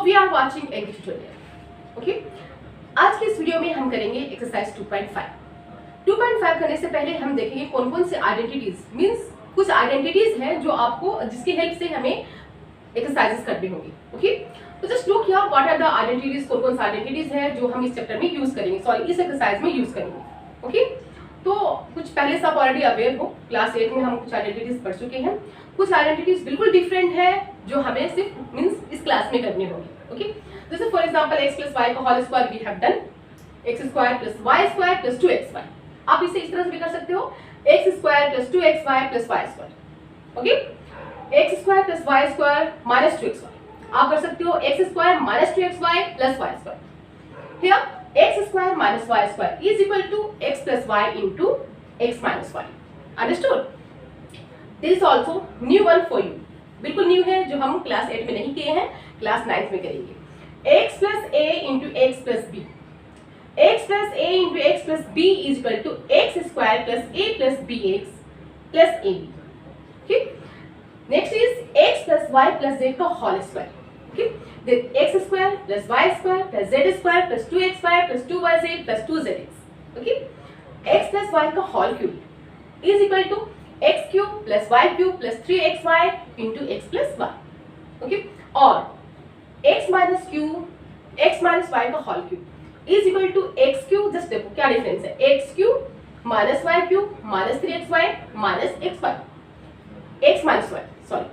We are watching English tutorial. Okay, आज की इस वीडियो में हम करेंगे एक्सरसाइज 2.5। 2.5 करने से पहले हम देखेंगे कौन कौन से आइडेंटिटीज, मींस कुछ आइडेंटिटीज हैं जो आपको जिसकी हेल्प से हमें एक्सरसाइजेस करनी होंगी। ओके, तो just look here what are the identities, कौन कौन से आइडेंटिटीज हैं जो हम इस चैप्टर में यूज करेंगे, सॉरी इस एक्सरसाइज में यूज करेंगे। ओके, तो कुछ पहले से आप ऑलरेडी अवेयर हो, क्लास 8 में हम कुछ आइडेंटिटीज पढ़ चुके हैं। कुछ आइडेंटिटीज बिल्कुल डिफरेंट है जो हमें सिर्फ मींस इस क्लास में करनी होगी। ओके, जैसे फॉर एग्जांपल x + y का whole square we have done, x² + y² + 2xy। आप इसे इस तरह से भी कर सकते हो, x² + 2xy + y²। Okay, x² + y² - 2xy। आप कर सकते हो x² - 2xy + y²। Here x² - y² is equal to x + y into x - y. Understood? This is also new one for you. बिल्कुल न्यू है जो हम क्लास 8 में नहीं किए हैं, क्लास 9 में करेंगे। x + a into x + b. x + a into x + b is equal to x² + a + bx + ab. Okay? Next is x + y + z का whole square. Okay? Then x² + y² + z² + 2xy + 2yz + 2zx. Okay? x + y का whole cube is equal to x³ + y³ + 3xy into x + y. Okay? और x - y का whole cube is equal to x³, just देखो क्या difference है, x³ - y³ - 3xy - xy, x - y, sorry,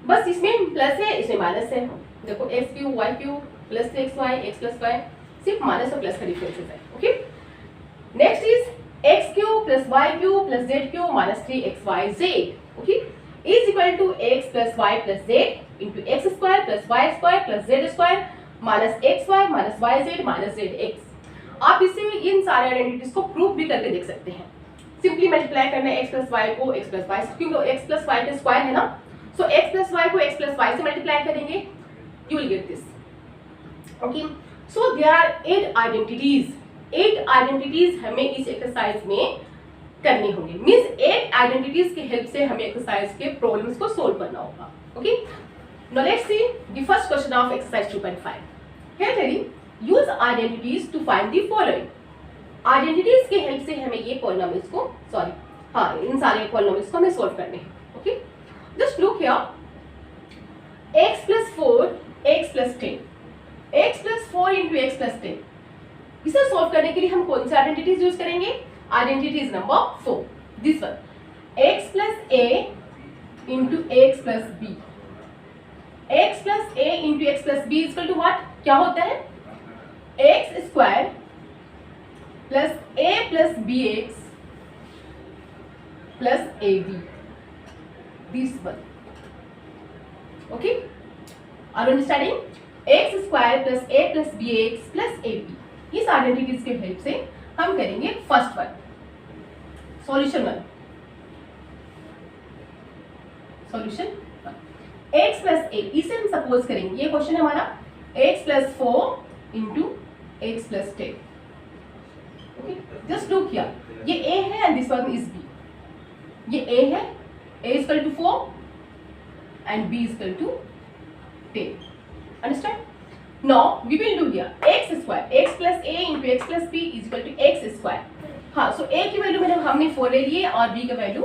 बस इसमें plus है इसमें माइनस है। देखो x³ y³ + 3xy x + y, सिर्फ माइनस और प्लस का डिफरेंस है। Okay, next is x³ + y³ + z³ - 3xyz। Okay, is equal to x + y + z into x² + y² + z² - xy - yz - zx। आप इसे इन सारे आइडेंटिटीज को प्रूव भी करके देख सकते हैं। सिंपली मल्टीप्लाई करना है x + y को x + y से, क्योंकि x + y का स्क्वायर है ना, सो x + y को x + y से मल्टीप्लाई करेंगे, you will get this. Okay, so there are 8 identities. 8 identities हमें इस एक्सरसाइज में करनी होंगी, मींस 8 आइडेंटिटीज की हेल्प से हमें एक्सरसाइज के प्रॉब्लम्स को सोल्व करना होगा। Okay, now let's see the first question of exercise 2.5. Here telling use identities to find the following. Identities की हेल्प से हमें ये पॉलिनोमियल्स को, सॉरी हाँ, इन सारे पॉलिनोमियल्स को हमें सोल्व करने हैं। Okay, just look here, x + 4 x + 10, x + 4 into x + 10। इसे सोल्व करने के लिए हम कौन सी आइडेंटिटीज यूज करेंगे? Identities number 4, this one, x + a into x + b। x + a into x + b equal to what? क्या होता है? x² + a + bx + ab, this one. Okay, are understanding? x² + a + bx + ab। इस identities के help से हम करेंगे first one, solution 1। Solution 1, x + a, इसे हम सपोज करेंगे, ये क्वेश्चन हमारा x + 4 into x + 10। Okay, just look here, ये a है and this one is b। ये a है, a = 4 and b = 10. Understand? Now we will do here x² x + a into x + b is equal to x²। हाँ, सो a की value मैंने हमने 4 ले लिए और b का वैल्यू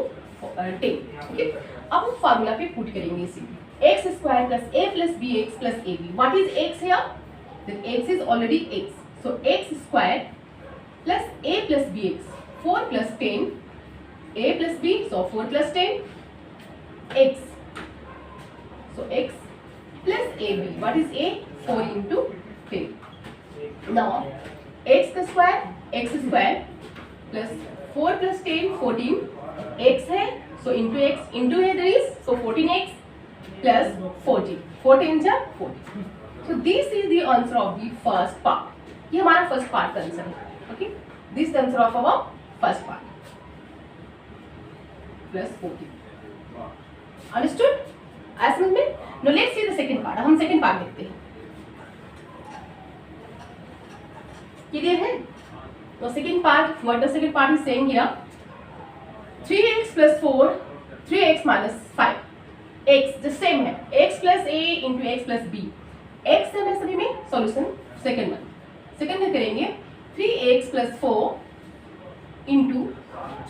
10। ओके, अब हम फार्मूला पे पुट करेंगे इसी x² + a + bx + ab। What is x here? Then x is already x, so x² + a + bx, 4 + 10, a + b, so 4 + 10, x, so x + ab. What is a? 4 into 10. Now x² + 4 + 10 14, x है, so into x into a there is, so 14x + 40, 4 10 जा 40. So this is the answer of the first part. ये हमारा first part का answer है। Okay, this is answer of our first part + 40। Understood? आज समझ में? No let's see the second part. हम second part देखते हैं, क्लियर है? तो second part, what the second part is saying here, 3x + 4 3x - 5, x the same है, x + a into x + b, x है सभी में सॉल्यूशन सेकंड में करेंगे 3x + 4 into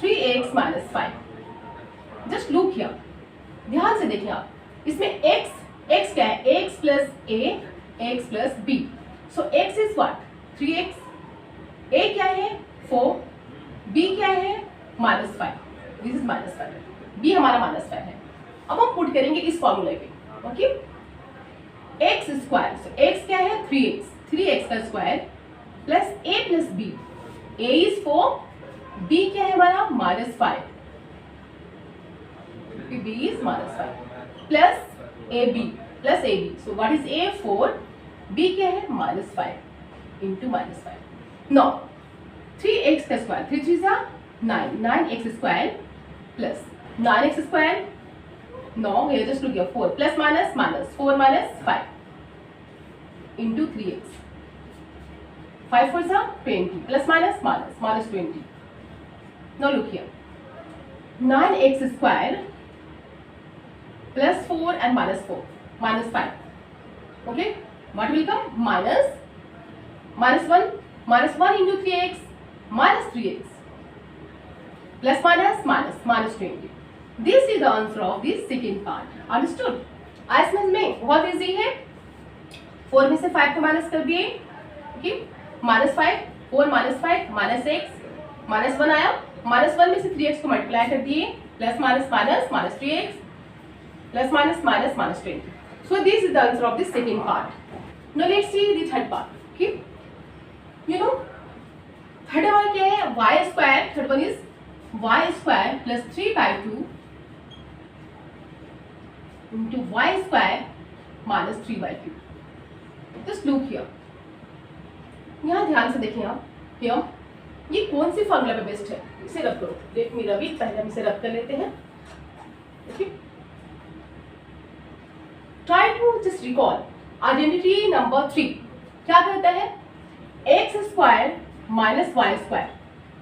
3x - 5। Just look here, ध्यान से देखिए आप, इसमें x क्या है, x + a x + b। So x is what 3x, a क्या है 4, b क्या है -5, दिस इज -5, b हमारा -5 है। अब हम पुट करेंगे इस फॉर्मूले पे, ओके। x स्क्वायर, सो x क्या है 3x का square plus a + b, a is 4, b क्या है हमारा -5, b is -5 plus ab, so what is a 4, b क्या है -5 इंटू -5। नाउ 3x का स्क्वायर 3 3 जा 9x square plus 9x square 9, ये just look here 4 plus minus 4 - 5 into 3x, 5 4 जा 20 plus minus -20। Now look here 9x square plus 4 and -4 -5, okay, what will come -1 into 3x -3x plus -20। This is the answer of the second part, understood? आज समझ में बहुत easy है, 4 में से 5 को minus कर दिए, ओके, -5 4 -5 -x -1 आया, -1 में से 3x को मल्टीप्लाई कर दिए, plus -3x plus -20। So this is the answer of the second part. Now let's see the third part. Okay, you know third one क्या है, y square, third one is y square plus 3/2 into y square minus 3/2। Just look here, यहाँ ध्यान से देखिए आप, here ये कौन सी formula पे बेस्ड है, इसे रब करो, लेट मी रब इट, पहले हम इसे रब कर लेते हैं, okay. Try to just recall identity number 3 क्या कहता है, x square minus y square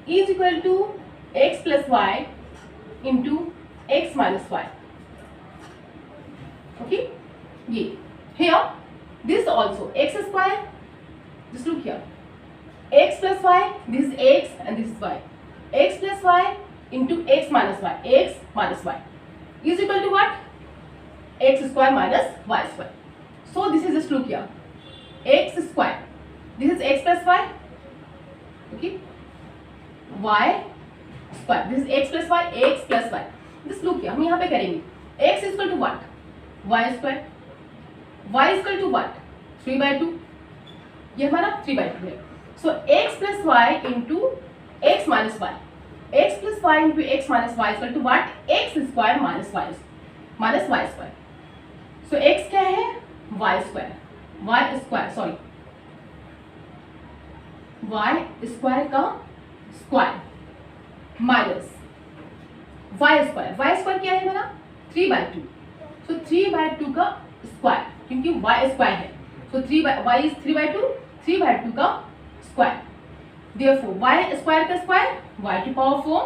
is equal to x plus y into x minus y, okay। ये here this also x square, just look here, x plus y, this is x and this is y, x plus y into x minus y is equal to what, x square minus y square। So this is just look here, x square, this is x plus y, okay, y square, this is x plus y, just look here, हम यहाँ पे करेंगे x is equal to what, y square, y is equal to what 3/2, ये हमारा 3/2 है। So x plus y into x minus y, x plus y into x minus y is equal to what, x square minus y square। So x क्या है y square का square minus y square क्या है हमारा 3/2, so 3/2 का square, क्योंकि y square है, so y is 3/2 का स्क्वायर, therefore y स्क्वायर का square y to power 4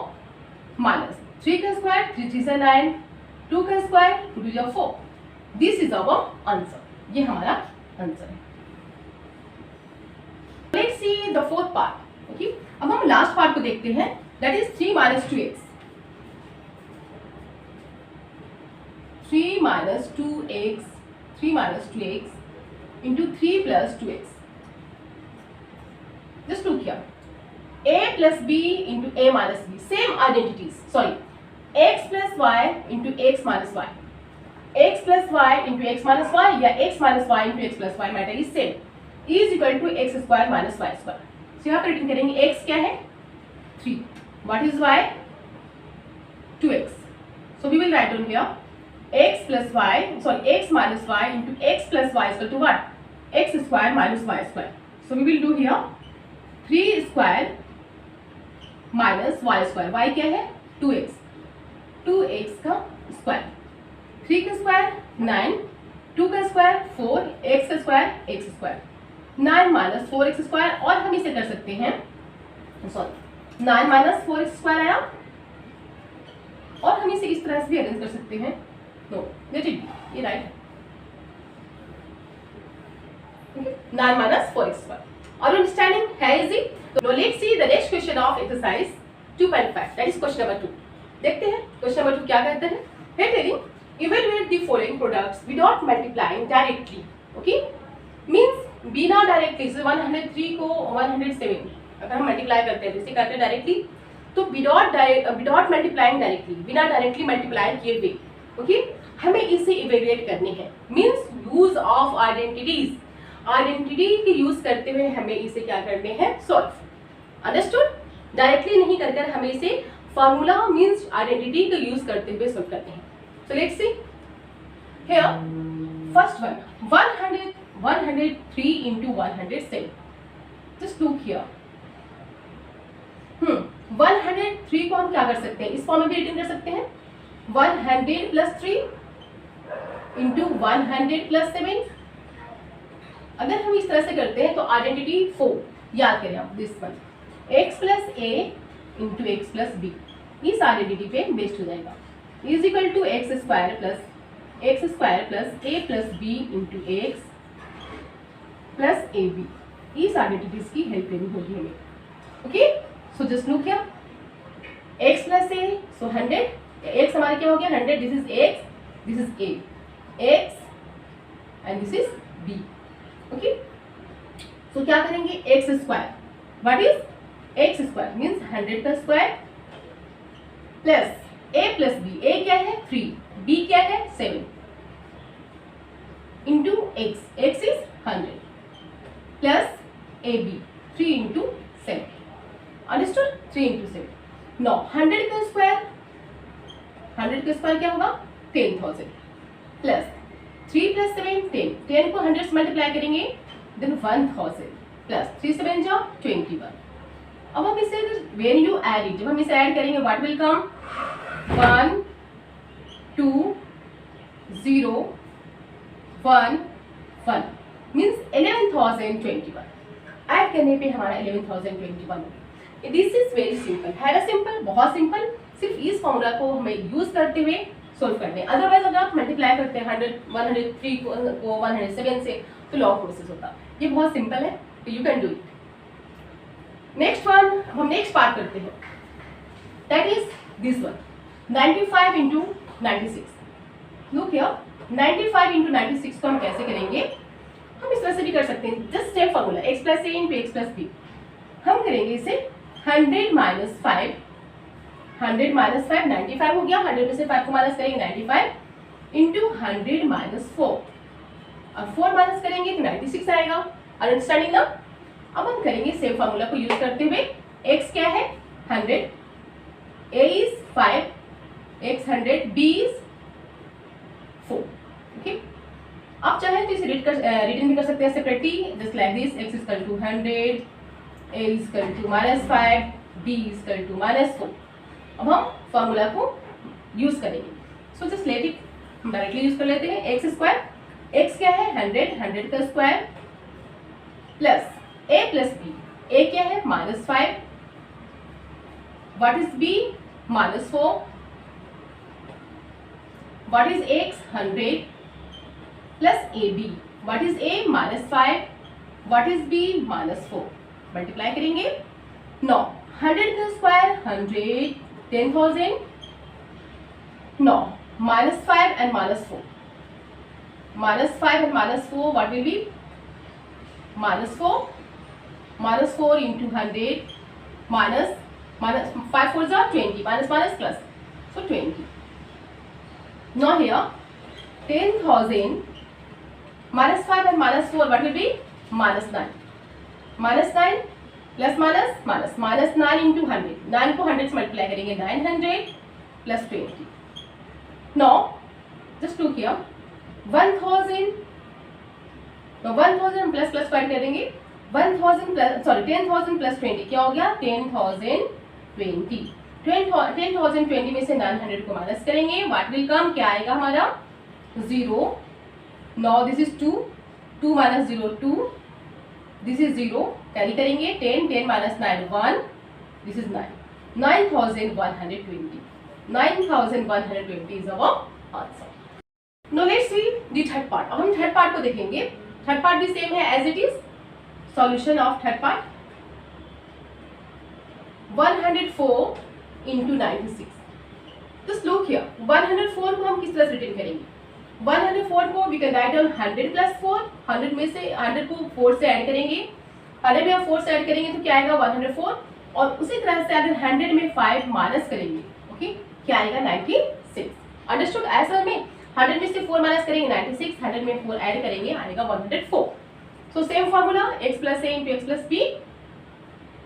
minus 3 का स्क्वायर 3 3 से 9, 2 का square 2 2 4। This is our answer, ये हमारा आंसर है। Let's see the fourth part, okay. अब हम लास्ट पार्ट को देखते हैं, that is 3 - 2x, 3 - 2x into 3 + 2x। Just look here, a plus b into a minus b, same identities, sorry, x plus y into x minus y, x plus y into x minus y या x minus y into x plus y, matter is same, is equal to x square minus y square। so यहाँ पे return करेंगे, x क्या है 3, what is y 2x, so we will write down here x minus y into x plus y is equal to what, x square minus y square। so we will do here 3 square minus y square, y क्या है 2x का square, 3 का square 9, 2 का square 4, x का square 9 minus 4x square, और हम इसे कर सकते हैं, सॉरी 9 माइनस 4x स्क्वायर आया, और हम इसे इस तरह से भी अरेंज कर सकते हैं, नो लेट इट, ये right 9 minus 4x square. Are you understanding? है easy? So now let's see the next question of exercise 2.5. That is question number 2. देखते हैं क्वेश्चन नंबर 2 क्या कहते हैं. है telling evaluate the following products without multiplying directly. Okay? Means बिना directly से 103 को 107 अगर हम मल्टीप्लाई करते हैं जैसे करते हैं डायरेक्टली तो विदाउट मल्टीप्लाइंग डायरेक्टली बिना डायरेक्टली मल्टीप्लाई किए हुए. ओके, हमें इसे इवेल्युएट करने हैं. Means use of identities. Identity के यूज करते हुए हमें इसे क्या करने हैं, सॉल्व. अंडरस्टूड? डायरेक्टली नहीं कर हमें इसे फॉर्मूला मीन्स आइडेंटिटी का यूज करते हुए सॉल्व करते हैं. So let's see here first one 103 into 107. Just look here. 103 को हम क्या कर सकते हैं, इस फॉर्म में भी रिटर्न कर सकते हैं. 100 plus 3 into 100 plus 7. अगर हम इस तरह से करते हैं तो आइडेंटिटी 4 याद करें आप. This one x plus a into x plus b इस आइडेंटिटी पे बेस्ड हो जाएगा. Is equal to x square plus a plus b into x plus a b. इस आइडेंटिटीज की हेल्प लेनी होगी हमें. Okay, so just look here x plus a, so 100. x हमारा क्या हो गया 100. This is x, this is a, x and this is b. Okay, so क्या करेंगे x square. What is x square means 100 का square plus a plus b. a क्या है 3, b क्या है 7 into x. x is 100 plus a b 3 into 7. Understood? 3 into 7. No 100 का square क्या होगा 10,000 प्लस 3 प्लस 7 10. 10 को 100 से मल्टीप्लाई करेंगे देन 1000 प्लस 3 7 जा 21. अब हम इसे व्हेन यू ऐड इट, जब हम इसे ऐड करेंगे what will come 1 2 0 1 1 means 11,021. Add करने पे हमारा 11,021. This is very simple. है ना सिंपल, बहुत सिंपल. सिर्फ इस फॉर्मूला को हमें यूज करते हुए सोल्व करते हैं. अदरवाइज अगर आप मल्टीप्लाई करते हैं 103 को 107 से तो लॉन्ग प्रोसेस होता. ये बहुत सिंपल है, तो you can do it. Next one, हम नेक्स्ट पार्ट करते हैं. That is this one 95 into 96. Look here 95 into 96 को हम कैसे करेंगे, हम इस तरह से भी कर सकते हैं. Just same formula x plus a into x plus b. हम करेंगे इसे 100 माइनस 5. 100 माइनस 5 95 हो गया. 100 में से 5 को माइनस करेंगे 95 इंटू 100 माइनस 4. और 4 माइनस करेंगे तो 96 आएगा. अंडरस्टैंडिंग ना? अब हम करेंगे सेम फॉर्मूला को यूज करते हुए. x क्या है 100, a is 5, x 100, b is 4. Okay, आप चाहें तो इसे रिटर्न भी कर सकते हैं separately just like this. x is equal to 100, a is equal to -5, b is equal to -4. अब हम फॉर्मूला को यूज करेंगे. सो जस्ट लेट इट, हम डायरेक्टली यूज कर लेते हैं. एक्स स्क्वायर, x क्या है 100 का square plus a plus b. a क्या है -5, what is b -4, what is x 100 plus a b. What is a -5, what is b -4. Multiply करेंगे. नो 100 का square 100 10,000. No -5 and -4. -5 and -4 what will be -4. -4 into 100 minus 5 4 are 20 minus plus so 20. Now here 10,000 -5 and -4 what will be -9. -9 plus -9 into 100. 9 को 100 से multiply करेंगे 900 plus 20. Now just look here 1,000. तो 1,000 plus square करेंगे 10,000 plus 20 क्या हो गया 10,020. 10,020 में से 900 को माइनस करेंगे व्हाट विल कम, क्या आएगा हमारा 0. Now this is 2 minus 0 2, this is 0 carry करेंगे 10 minus 9 1, this is 9. 9,120. 9,120 is our answer. Now let's see the third part. अब हम थर्ड पार्ट को देखेंगे. थर्ड पार्ट भी सेम है as it is. Solution of third part 104 into 96. Just look here. 104 को हम किस तरह से रिटर्न करेंगे? 104 को we can write down 100 plus 4. 100 में से 100 को 4 से ऐड करेंगे. 100 में 4 से ऐड करेंगे तो क्या आएगा 104. और उसी तरह से अगर 100 में 5 माइनस करेंगे, ओके, क्या आएगा 96. अंडरस्टूड? ऐसा में 100 में से 4 माइनस करेंगे 96, 100 में 4 ऐड करेंगे आएगा 104. So same formula x plus a into x plus b.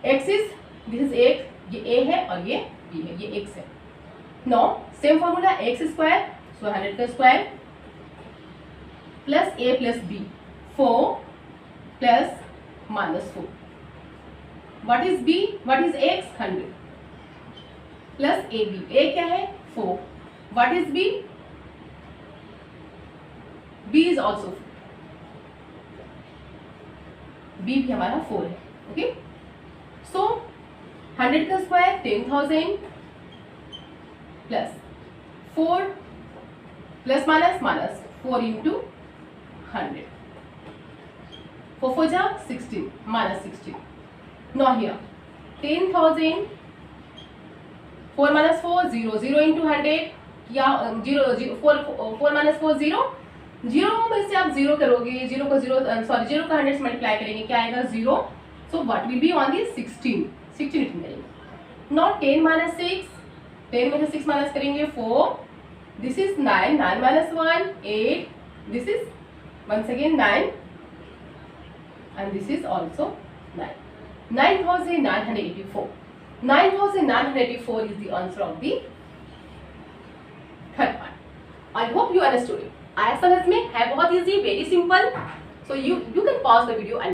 X is this is एक, ये a है और ये b है, ये x है. No same formula x square, so 100 का square plus a plus b, 4 plus minus 4. What is b? What is x? 100 plus ab. a क्या है? 4. What is b? b is also 4. b भी हमारा 4 है. Okay, सो 100 का square 10,000 plus 4 plus minus minus 4 into 100. 4 4 जा 16 minus 16. Now here 10,000 4 minus 4 0 0 into 100 या 0 4 minus 4 0 0 में से आप 0 करोगे, 0 को 0 सॉरी 0 का 100 से मल्टीप्लाई करेंगे, क्या आएगा 0. So what will be on the 16 return करेंगे. नॉट 10 माइनस 6, 10 में से 6 माइनस करेंगे 4. This is 9, 9 minus 1 8. This is once again 9 and this is also 9. 9,984. 9,984 is the answer of the third part. I hope you understood it. आया समझ में? है बहुत easy, very simple. So you can pause the video and